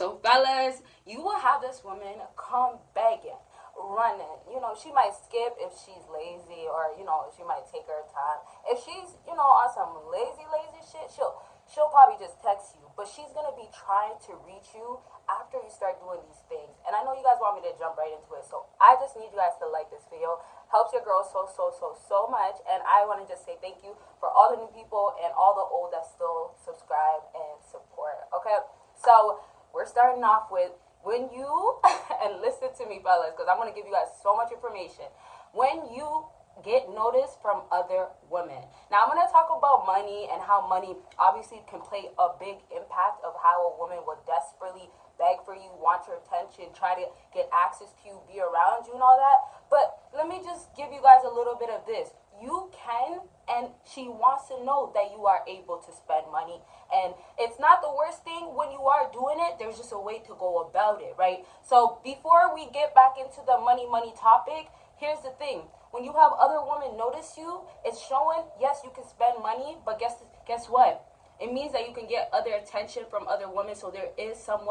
So fellas, you will have this woman come begging, running. She might skip if she's lazy, or she might take her time. If she's on some lazy shit, she'll probably just text you, but she's gonna be trying to reach you after you start doing these things. And I know you guys want me to jump right into it, so I just need you guys to like this video. Helps your girl so much. And I want to just say thank you for all the new people and all the old that still subscribe and support. Okay, so we're starting off with when you and listen to me, fellas, because I'm going to give you guys so much information. When you get noticed from other women. Now, I'm going to talk about money and how money obviously can play a big impact of how a woman will desperately beg for you, want your attention, try to get access to you, be around you and all that. But let me just give you guys a little bit of this. You can, and she wants to know that you are able to spend money. And it's not the worst thing when you are doing it. There's just a way to go about it, right? So before we get back into the money topic, here's the thing. When you have other women notice you, it's showing, yes, you can spend money, but guess what? It means that you can get other attention from other women, so there is some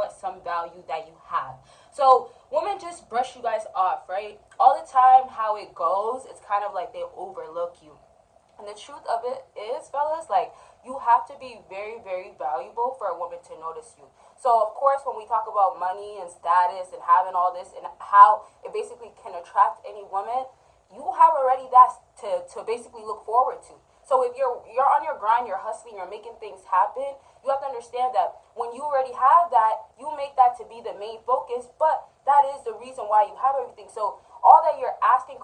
value that you have. So women just brush you guys off, right? All the time, how it goes, it's kind of like they overlook you. And the truth of it is, fellas, like, you have to be very, very valuable for a woman to notice you. So, of course, when we talk about money and status and having all this and how it basically can attract any woman, you have already that to basically look forward to. So if you're on your grind, you're hustling, you're making things happen, you have to understand that when you already have that, you make that to be the main focus, but that is the reason why you have everything. So all that you're asking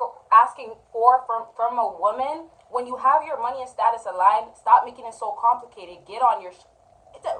for from a woman, when you have your money and status aligned, stop making it so complicated. Get on your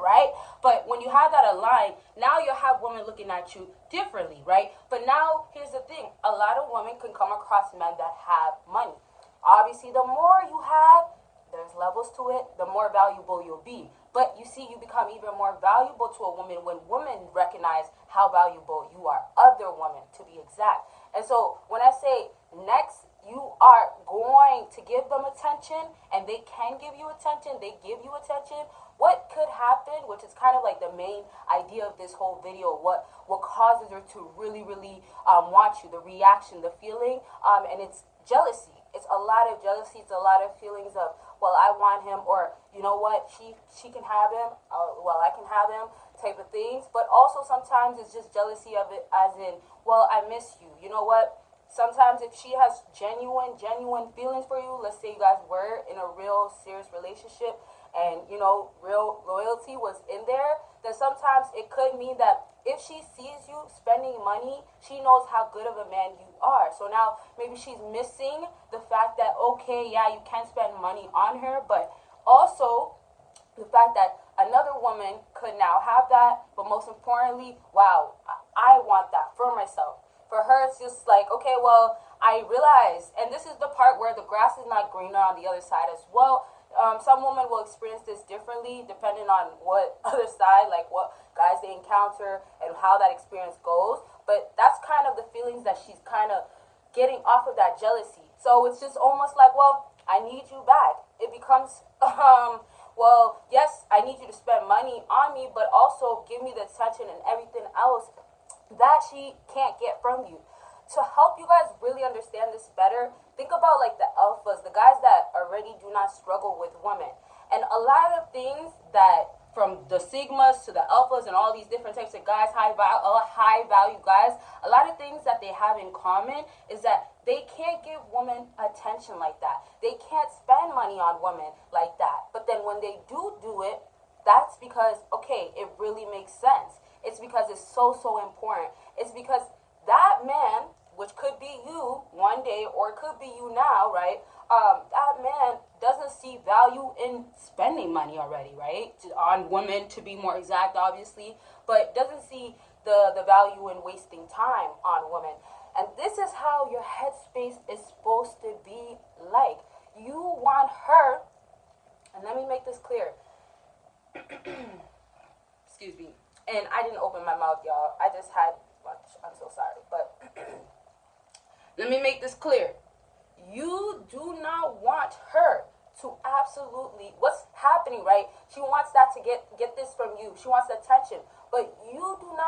right? But when you have that aligned, now you'll have women looking at you differently, right? But now, here's the thing. A lot of women can come across men that have money. Obviously, the more you have, there's levels to it, the more valuable you'll be. But you see, you become even more valuable to a woman when women recognize how valuable you are. Other women, to be exact. And so, when I say next, you are going to give them attention, and they can give you attention, they give you attention. What could happen, which is kind of like the main idea of this whole video, what causes her to really want you, the reaction, the feeling, and it's jealousy. It's a lot of jealousy. It's a lot of feelings of, well, I want him, or you know what, she can have him, well, I can have him, type of things. But also sometimes it's just jealousy of it, as in, well, I miss you. You know what? Sometimes if she has genuine feelings for you, let's say you guys were in a real serious relationship and, real loyalty was in there, then sometimes it could mean that if she sees you spending money, she knows how good of a man you are. So now maybe she's missing the fact that, okay, yeah, you can spend money on her, but also the fact that another woman could now have that, but most importantly, wow, I want that for myself. For her, it's just like, okay, well, I realize, and this is the part where the grass is not greener on the other side as well. Some women will experience this differently depending on what other side, like what guys they encounter and how that experience goes. But that's kind of the feelings that she's kind of getting off of that jealousy. So it's just almost like, well, I need you back. It becomes, well, yes, I need you to spend money on me, but also give me the attention and everything else that she can't get from you. To help you guys really understand this better, think about like the alphas, the guys that already do not struggle with women. And a lot of things that, from the sigmas to the alphas and all these different types of guys, high value guys, a lot of things that they have in common is that they can't give women attention like that. They can't spend money on women like that. But then when they do it, that's because, okay, it really makes sense. It's because it's so important. It's because that man, which could be you one day or it could be you now, right? That man doesn't see value in spending money already, right? On women, to be more exact, obviously, but doesn't see the value in wasting time on women. And this is how your headspace is supposed to be like. You want her, and let me make this clear. Excuse me. And I didn't open my mouth, y'all. I just had lunch. I'm so sorry. But let me make this clear. You do not want her to absolutely, what's happening, right? She wants that to get this from you. She wants attention. But you do not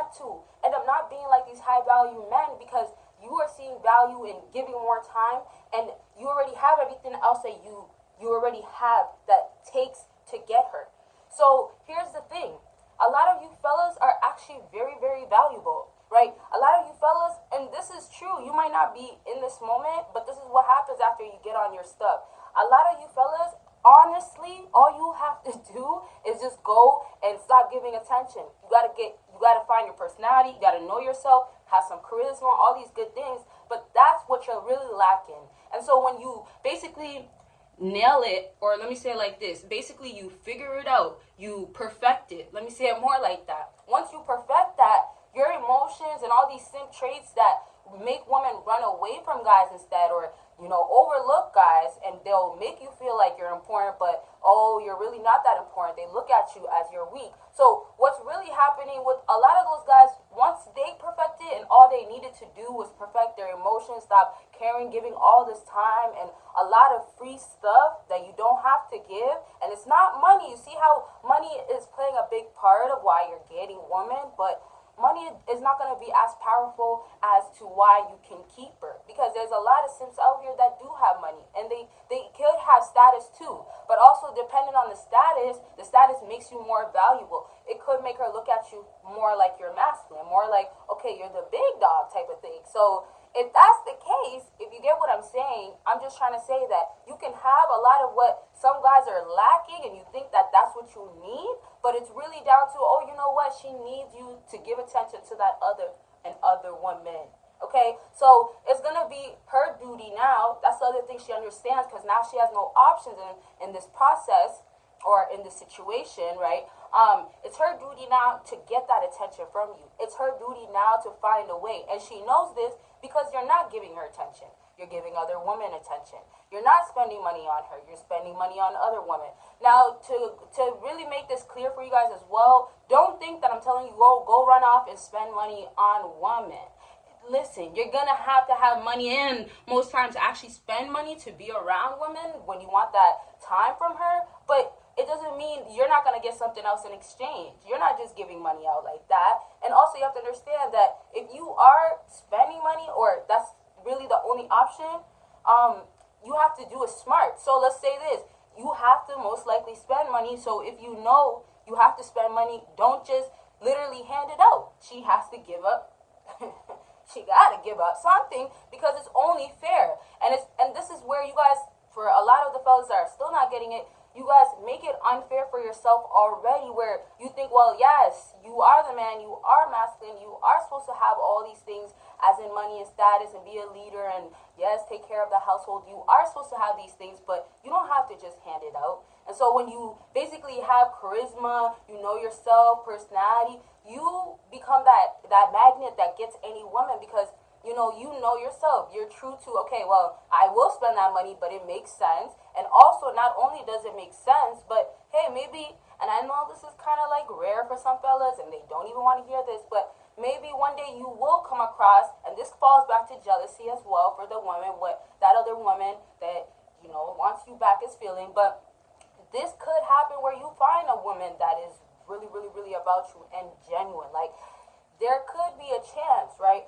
that to end up not being like these high value men because you are seeing value in giving more time, and you already have everything else that you already have that takes to get her. So here's the thing. A lot of you fellas are actually very, very valuable, right? A lot of you fellas, and this is true, you might not be in this moment, but this is what happens after you get on your stuff. A lot of you fellas, honestly, all you have to do is just go and stop giving attention. You gotta find your personality, you gotta know yourself, have some charisma, all these good things, but that's what you're really lacking. And so when you basically nail it, or let me say it like this, basically you figure it out, you perfect it, let me say it more like that. Once you perfect that, your emotions and all these simp traits that make women run away from guys instead, or overlook guys, and they'll make you feel like you're important, but you're really not that important. They look at you as you're weak. So what's really happening with a lot of those guys, once they perfected and all they needed to do was perfect their emotions, stop caring, giving all this time and a lot of free stuff that you don't have to give, and it's not money. You see how money is playing a big part of why you're getting women, but money is not going to be as powerful as to why you can keep her, because there's a lot of simps out here that do have money, and they could have status too, but also depending on the status makes you more valuable. It could make her look at you more like you're masculine, more like, okay, you're the big dog type of thing. So if that's the case, if you get what I'm saying, I'm just trying to say that you can have a lot of what some guys are lacking, and you think that that's what you need, but it's really down to, you know what, she needs you to give attention to that other woman. Okay, so it's gonna be her duty now. That's the other thing she understands, because now she has no options in this process or in this situation, right? It's her duty now to get that attention from you. It's her duty now to find a way, and she knows this because you're not giving her attention. You're giving other women attention. You're not spending money on her. You're spending money on other women. Now, to really make this clear for you guys as well, don't think that I'm telling you, go run off and spend money on women. Listen, you're going to have money, and most times actually spend money to be around women when you want that time from her, but it doesn't mean you're not going to get something else in exchange. You're not just giving money out like that. And also you have to understand that if you are spending money, or that's really the only option, you have to do it smart. So let's say this, you have to most likely spend money. So if you know you have to spend money, don't just literally hand it out. She has to give up. She got to give up something, because it's only fair. And this is where you guys, for a lot of the fellas that are still not getting it, you guys make it unfair for yourself already, where you think, well, yes, you are the man, you are masculine, you are supposed to have all these things, as in money and status, and be a leader, and yes, take care of the household. You are supposed to have these things, but you don't have to just hand it out. And so when you basically have charisma, you know yourself, personality, you become that magnet that gets any woman, because you know yourself. You're true to, okay, well, I will spend that money, but it makes sense. And also, not only does it make sense, but hey, maybe, and I know this is kind of like rare for some fellas, and they don't even want to hear this, but maybe one day you will come across, and this falls back to jealousy as well for the woman, what that other woman that, wants you back is feeling. But this could happen where you find a woman that is really, really, really about you and genuine. Like, there could be a chance, right?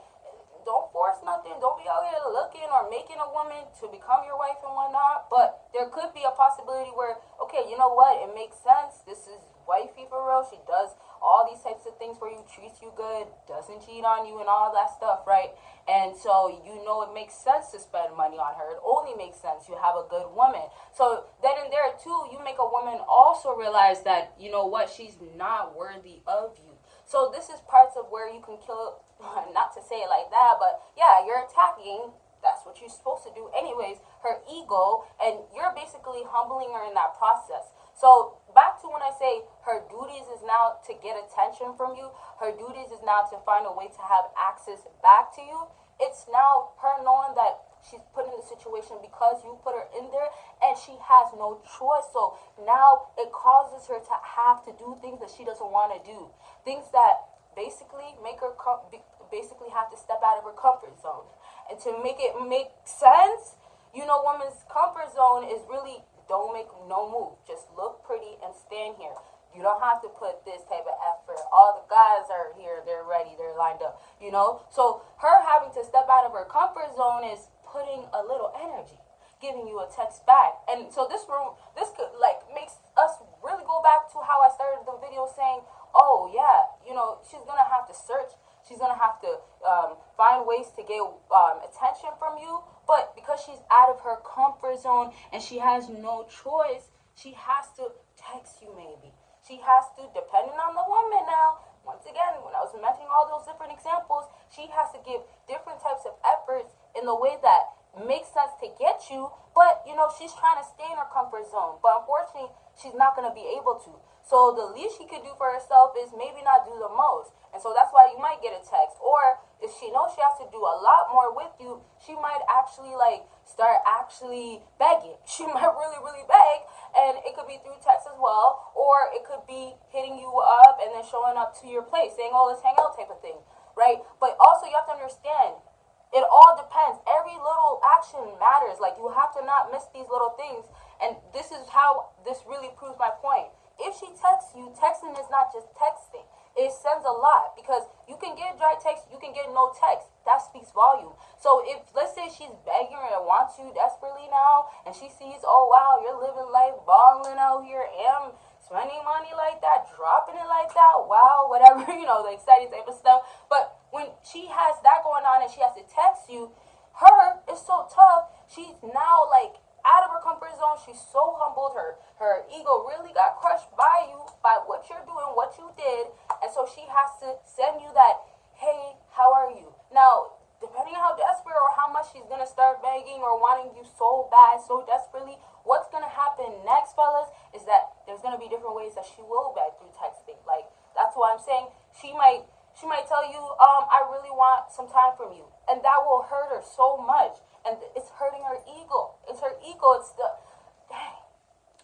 Don't force nothing. Don't be out here looking or making a woman to become your wife and whatnot. But there could be a possibility where, okay, you know what? It makes sense. This is wifey for real. She does all these types of things for you, treats you good, doesn't cheat on you and all that stuff, right? And so it makes sense to spend money on her. It only makes sense. You have a good woman. So then and there too, you make a woman also realize that, you know what, she's not worthy of you. So this is parts of where you can kill, not to say it like that, but yeah, you're attacking, that's what you're supposed to do anyways, her ego, and you're basically humbling her in that process. So back to when I say her duties is now to get attention from you, her duties is now to find a way to have access back to you. It's now her knowing that she's put in the situation because you put her in there, and she has no choice. So now it causes her to have to do things that she doesn't want to do, things that basically make her basically have to step out of her comfort zone. And to make it make sense, woman's comfort zone is really, don't make no move, just look pretty and stand here. You don't have to put this type of effort. All the guys are here, they're ready, they're lined up, you know? So her having to step out of her comfort zone is putting a little energy, giving you a text back. And so this could like makes us really go back to how I started the video saying, oh yeah, you know, she's gonna have to search, she's gonna have to find ways to get attention from you, but because she's out of her comfort zone and she has no choice, she has to text you maybe. She has to, depending on the woman now, once again, when I was mentioning all those different examples, she has to give different types of efforts in the way that makes sense to get you, but, you know, she's trying to stay in her comfort zone, but unfortunately, she's not going to be able to. So the least she could do for herself is maybe not do the most, and so that's why you might get a text, or if she knows she has to do a lot more with you, she might actually, like, start actually begging. She might really, really beg, and it could be through text as well, or it could be hitting you up and then showing up to your place, saying, oh, let's hang out type of thing, right? But also you have to understand, it all depends. Every little action matters. Like, you have to not miss these little things, and this is how this really proves my point. If she texts you, texting is not just texting. It sends a lot, because you can get dry text, you can get no text. That speaks volume. So if, let's say she's begging and wants you desperately now, and she sees, oh wow, you're living life, balling out here, and spending money like that, dropping it like that, wow, whatever, you know, the exciting type of stuff. But when she has that going on and she has to text you, her is so tough. She's now like out of her comfort zone. She's so humbled. Her ego really got crushed by you, by what you're doing, what you did. And so she has to send you that, hey, how are you? Now, depending on how desperate or how much she's going to start begging or wanting you so bad, so desperately, what's going to happen next, fellas, is that there's going to be different ways that she will beg through texting. Like, that's why I'm saying she might tell you, I really want some time from you. And that will hurt her so much. And it's hurting her ego. It's her ego. It's the, dang,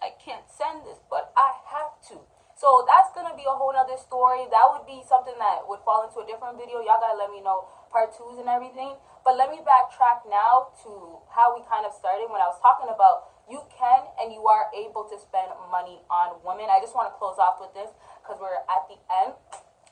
I can't send this, but I have to. So that's going to be a whole nother story. That would be something that would fall into a different video. Y'all got to let me know part 2s and everything. But let me backtrack now to how we kind of started when I was talking about you can and you are able to spend money on women. I just want to close off with this because we're at the end.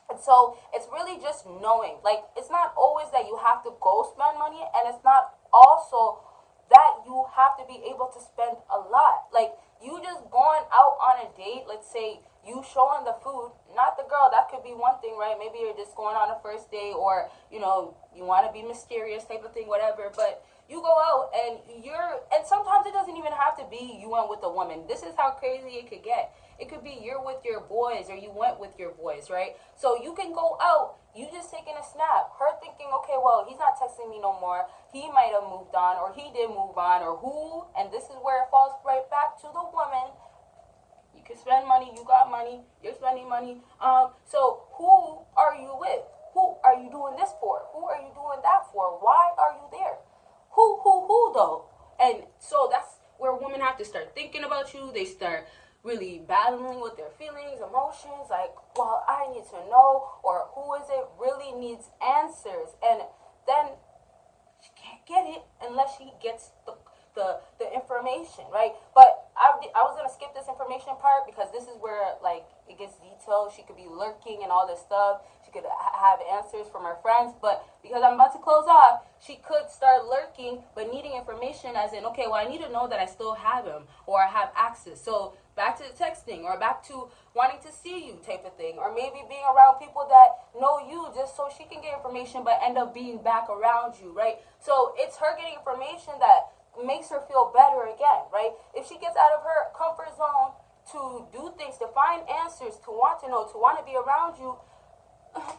And so it's really just knowing. Like, it's not always that you have to go spend money, and it's not also that you have to be able to spend a lot. Like, you just going out on a date, let's say you showing the food, not the girl, that could be one thing, right? Maybe you're just going on a first date, or, you know, you want to be mysterious type of thing, whatever, but you go out and sometimes it doesn't even have to be you went with a woman. This is how crazy it could get. It could be you're with your boys or you went with your boys, right? So you can go out, you just taking a snap, her thinking, okay, well, he's not texting me no more. He might have moved on, or he did move on, or who, and this is where it falls right back to the woman. You can spend money, you got money, you're spending money. So who are you with? Who are you doing this for? Who are you doing that for? Why are you there? Who though? And so that's where women have to start thinking about you. They start really battling with their feelings, emotions, like, well, I need to know, or who is it really needs answers. And then she can't get it unless she gets the information, right? But I was going to skip this information part because this is where, like, it gets detailed. She could be lurking and all this stuff. She could have answers from her friends. But because I'm about to close off, she could start lurking but needing information, as in, okay, well, I need to know that I still have him or I have access. So back to the texting, or back to wanting to see you type of thing, or maybe being around people that know you just so she can get information but end up being back around you, right? So it's her getting information that makes her feel better again, right? If she gets out of her comfort zone to do things, to find answers, to want to know, to want to be around you,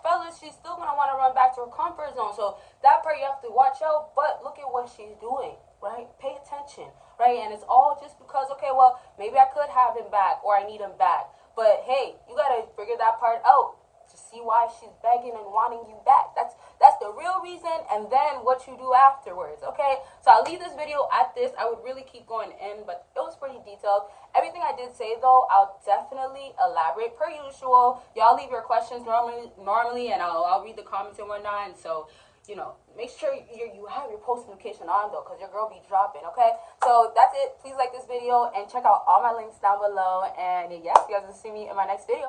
fellas, she's still going to want to run back to her comfort zone. So that part you have to watch out, but look at what she's doing, right? Pay attention, right? And it's all just because, okay, well, maybe I could have him back, or I need him back. But hey, you got to figure that part out to see why she's begging and wanting you back. That's the real reason, and then what you do afterwards, okay? So I'll leave this video at this. I would really keep going in, but it was pretty detailed. Everything I did say, though, I'll definitely elaborate per usual. Y'all leave your questions normally, and I'll read the comments and whatnot. And so you know, make sure you have your post notification on though, because your girl be dropping, okay? So that's it. Please like this video and check out all my links down below. And yeah, you guys will see me in my next video.